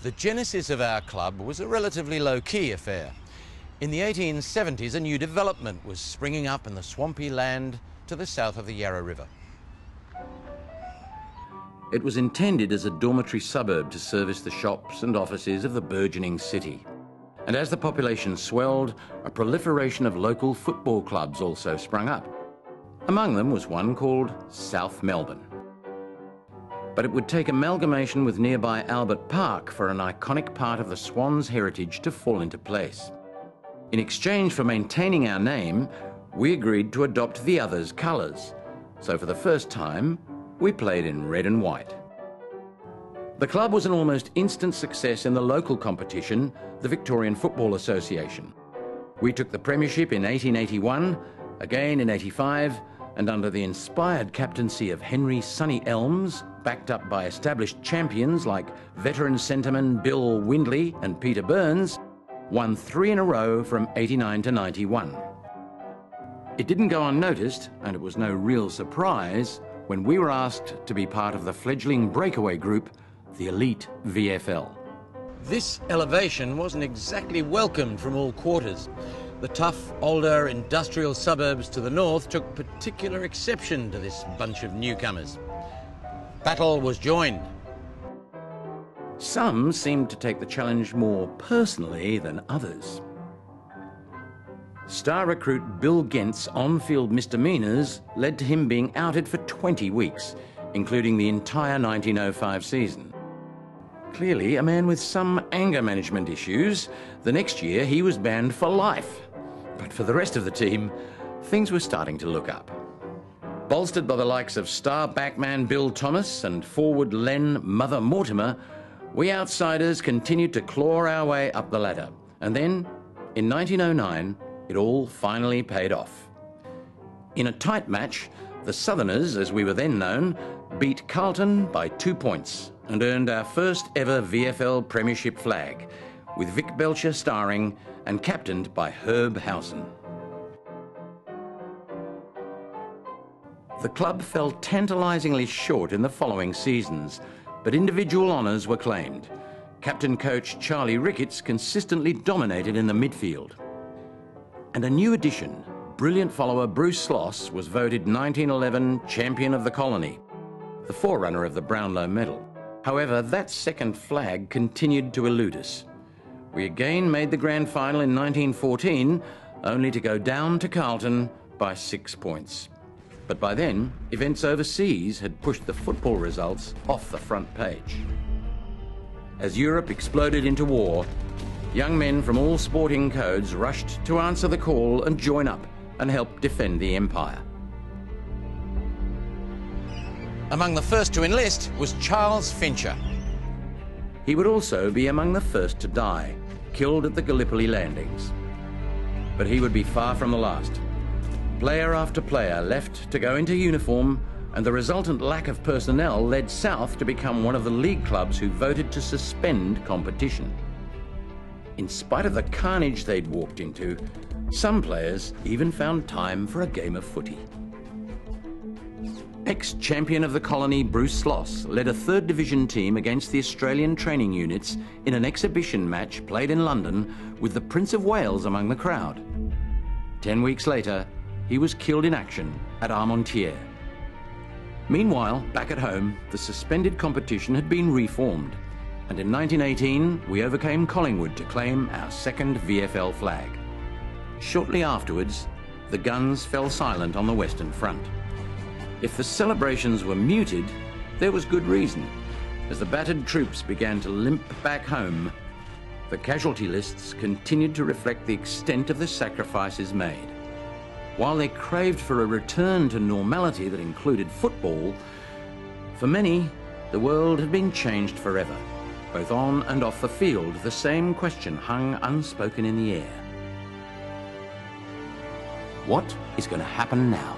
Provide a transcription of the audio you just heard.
The genesis of our club was a relatively low-key affair. In the 1870s, a new development was springing up in the swampy land to the south of the Yarra River. It was intended as a dormitory suburb to service the shops and offices of the burgeoning city. And as the population swelled, a proliferation of local football clubs also sprung up. Among them was one called South Melbourne. But it would take amalgamation with nearby Albert Park for an iconic part of the Swans' heritage to fall into place. In exchange for maintaining our name, we agreed to adopt the other's colours. So for the first time, we played in red and white. The club was an almost instant success in the local competition, the Victorian Football Association. We took the premiership in 1881, again in 85, and under the inspired captaincy of Henry Sonny Elms, backed up by established champions like veteran centremen Bill Windley and Peter Burns, won 3 in a row from 89 to 91. It didn't go unnoticed, and it was no real surprise when we were asked to be part of the fledgling breakaway group, the elite VFL. This elevation wasn't exactly welcomed from all quarters. The tough, older, industrial suburbs to the north took particular exception to this bunch of newcomers. Battle was joined. Some seemed to take the challenge more personally than others. Star recruit Bill Gent's on-field misdemeanours led to him being outed for 20 weeks, including the entire 1905 season. Clearly a man with some anger management issues. The next year he was banned for life. But for the rest of the team, things were starting to look up. Bolstered by the likes of star backman Bill Thomas and forward Len Mother Mortimer, we outsiders continued to claw our way up the ladder. And then, in 1909, it all finally paid off. In a tight match, the Southerners, as we were then known, beat Carlton by 2 points and earned our first ever VFL Premiership flag, with Vic Belcher starring and captained by Herb Howson. The club fell tantalisingly short in the following seasons, but individual honours were claimed. Captain-coach Charlie Ricketts consistently dominated in the midfield. And a new addition, brilliant follower Bruce Sloss, was voted 1911 Champion of the Colony, the forerunner of the Brownlow Medal. However, that second flag continued to elude us. We again made the grand final in 1914, only to go down to Carlton by 6 points. But by then, events overseas had pushed the football results off the front page. As Europe exploded into war, young men from all sporting codes rushed to answer the call and join up and help defend the empire. Among the first to enlist was Charles Fincher. He would also be among the first to die, killed at the Gallipoli landings. But he would be far from the last. Player after player left to go into uniform, and the resultant lack of personnel led South to become one of the league clubs who voted to suspend competition. In spite of the carnage they'd walked into, some players even found time for a game of footy. Ex-champion of the colony Bruce Sloss led a 3rd Division team against the Australian training units in an exhibition match played in London with the Prince of Wales among the crowd. 10 weeks later, he was killed in action at Armentières. Meanwhile, back at home, the suspended competition had been reformed, and in 1918 we overcame Collingwood to claim our 2nd VFL flag. Shortly afterwards, the guns fell silent on the Western Front. If the celebrations were muted, there was good reason. As the battered troops began to limp back home, the casualty lists continued to reflect the extent of the sacrifices made. While they craved for a return to normality that included football, for many, the world had been changed forever. Both on and off the field, the same question hung unspoken in the air. What is going to happen now?